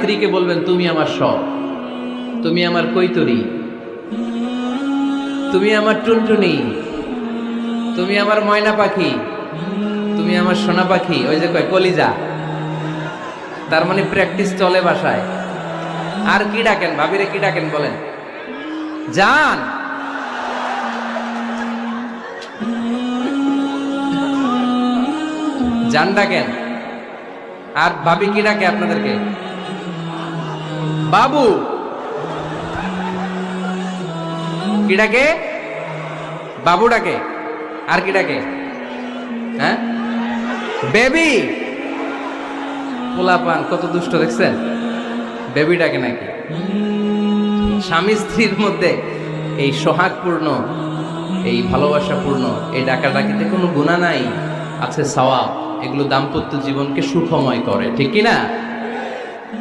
স্ত্রীকে বলবেন তুমি আমার সব, তুমি আমার কৈতরি, তুমি আমার টুনটুনি, তুমি আমার ময়না পাখি, তুমি আমার সোনা পাখি। ওই যে কয় কলিজা, তার মানে প্র্যাকটিস চলে বাসায়। আর কি ডাকেন ভাবিরে, কি ডাকেন বলেন? জান। জান ডাকেন। আর ভাবি কি ডাকে আপনাদেরকে? বাবু। কি ডাকে? বাবু ডাকে। আর কি ডাকে? হ্যাঁ, বেবি। পোলাপান কত দুষ্ট দেখছেন, বেবি ডাকে নাকি? স্বামী স্ত্রীর মধ্যে এই সোহাগপূর্ণ, এই ভালোবাসাপূর্ণ এই ডাকাডাকিতে কোনো গুনাহ নাই, আছে সওয়াব। এগুলো দাম্পত্য জীবনকে সুখময় করে, ঠিক কি না?